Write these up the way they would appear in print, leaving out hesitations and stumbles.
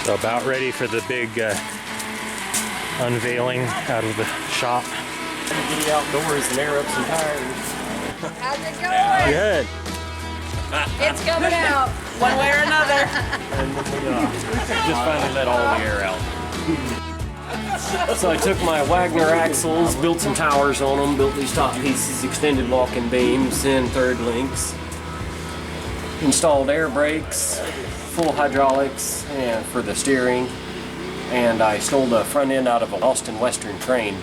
So about ready for the big unveiling out of the shop. Get outdoors and air up some tires. How's it going? Good. It's coming out, one way or another. And just finally let all the air out. So I took my Wagner axles, built some towers on them, built these top pieces, extended walking beams, and third links. Installed air brakes, full hydraulics, and for the steering. And I stole the front end out of an Austin Western train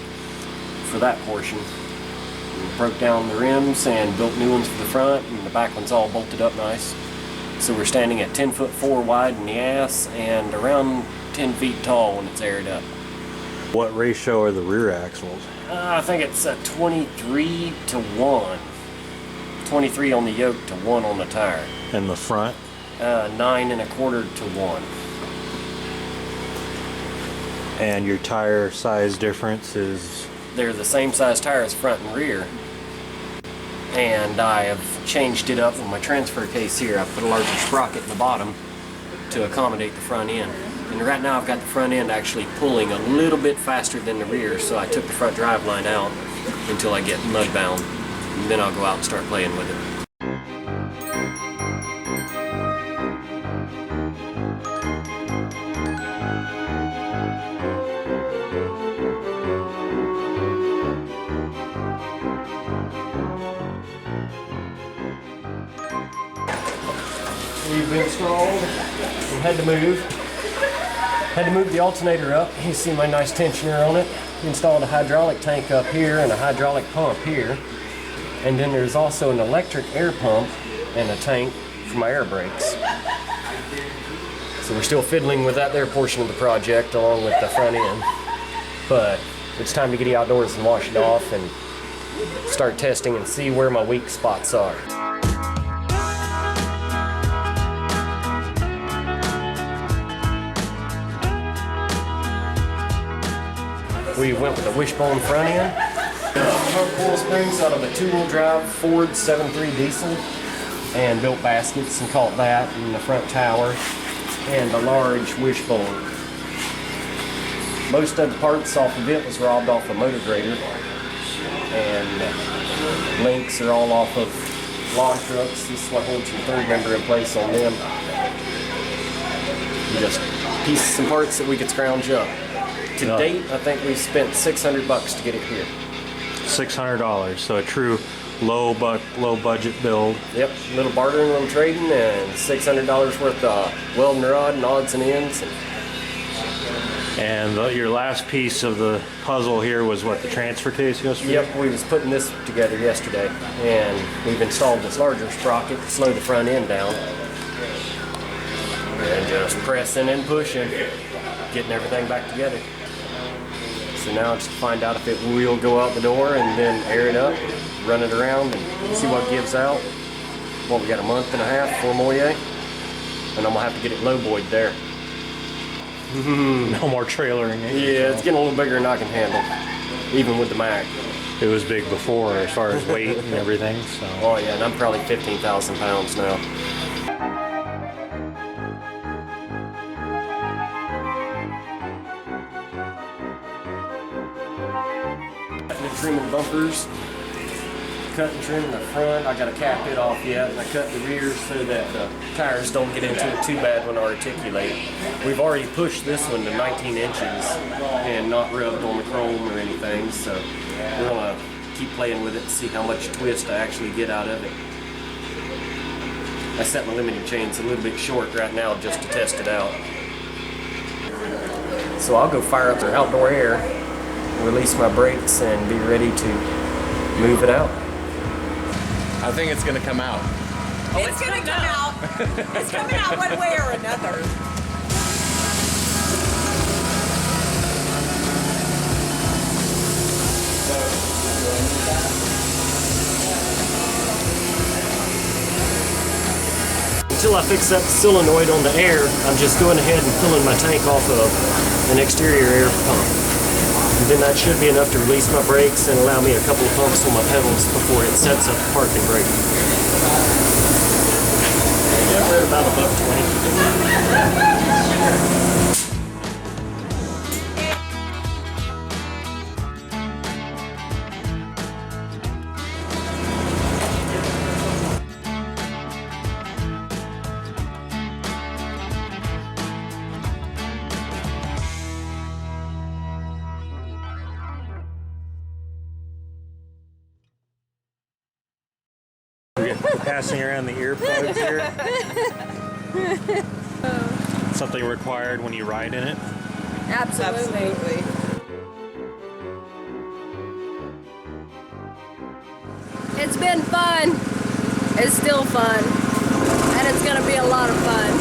for that portion. And broke down the rims and built new ones for the front, and the back one's all bolted up nice. So we're standing at 10'4" wide in the ass and around 10 feet tall when it's aired up. What ratio are the rear axles? I think it's a 23 to 1. 23 on the yoke to 1 on the tire. And the front? 9 1/4 to 1. And your tire size difference is? They're the same size tires front and rear. And I have changed it up with my transfer case here. I put a larger sprocket in the bottom to accommodate the front end. And right now I've got the front end actually pulling a little bit faster than the rear, so I took the front drive line out until I get mud bound. And then I'll go out and start playing with it. We've installed and had to move the alternator up. You see my nice tensioner on it. Installed a hydraulic tank up here and a hydraulic pump here. And then there's also an electric air pump and a tank for my air brakes. So we're still fiddling with that there portion of the project along with the front end. But it's time to get it outdoors and wash it off and start testing and see where my weak spots are. We went with a wishbone front end. Front coil springs out of a 2-wheel drive Ford 7.3 diesel, and built baskets and caught that in the front tower, and a large wishbone. Most of the parts off of it was robbed off a motor grader, and links are all off of log trucks. This is what holds your third member in place on them. Just pieces and parts that we could scrounge up. To date, I think we spent $600 to get it here. $600, so a true low budget build. Yep, a little bartering, a little trading, and $600 worth of welding rod and odds and ends. And your last piece of the puzzle here was what, the transfer case yesterday? Yep, we was putting this together yesterday, and we've installed this larger sprocket to slow the front end down. And just pressing and pushing, getting everything back together. So now it's to find out if it will go out the door and then air it up, run it around and see what gives out. Well, we got a month and a half for Moye, and I'm gonna have to get it low buoyed there. No more trailering. Yeah, it's getting a little bigger than I can handle, even with the Mac. It was big before as far as weight and everything. So. Oh yeah, and I'm probably 15,000 pounds now. Trimming bumpers, cut and trim the front. I got to cap it off yet, and I cut the rear so that the tires don't get into it too bad when I articulate. We've already pushed this one to 19 inches and not rubbed on the chrome or anything, so we're gonna keep playing with it and see how much twist I actually get out of it. I set my limiting chains a little bit short right now just to test it out. So I'll go fire up the outdoor air, release my brakes, and be ready to move it out. I think it's gonna come out. It's gonna come out. It's coming out one way or another. Until I fix up the solenoid on the air, I'm just going ahead and filling my tank off of an exterior air pump. And then that should be enough to release my brakes and allow me a couple of pumps on my pedals before it sets up the parking brake. Yeah, we're at about $1.20. get passing around the earplugs here. Something required when you ride in it. Absolutely. It's been fun. It's still fun. And it's going to be a lot of fun.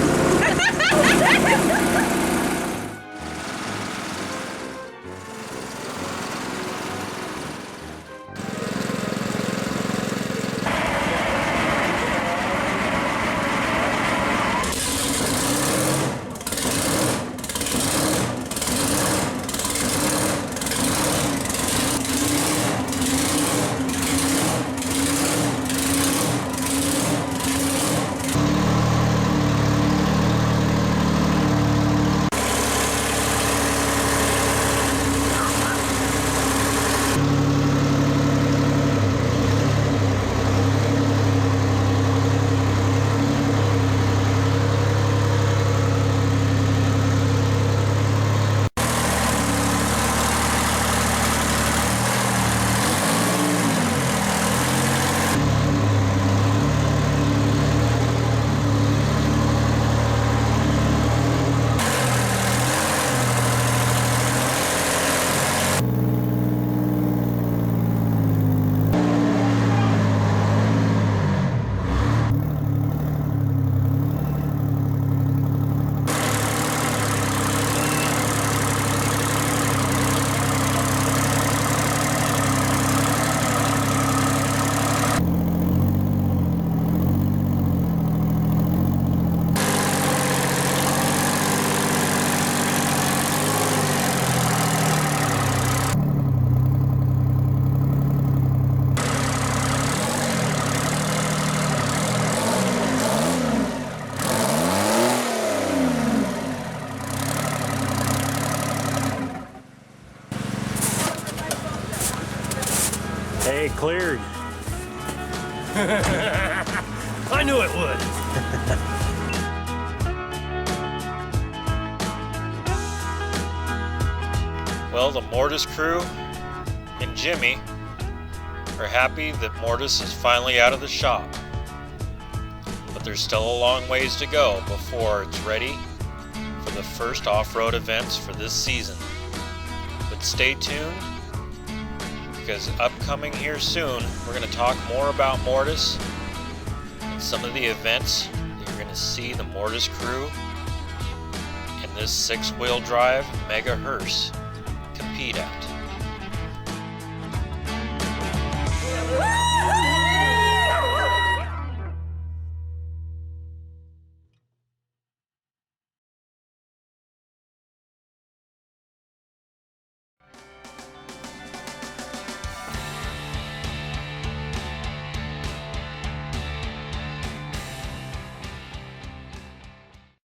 Hey, cleared. I knew it would. Well, the Mortis crew and Jimmy are happy that Mortis is finally out of the shop. But there's still a long ways to go before it's ready for the first off-road events for this season. But stay tuned, because upcoming here soon, we're going to talk more about Mortis and some of the events that you're going to see the Mortis crew in this 6-wheel drive Mega-Hearse compete at.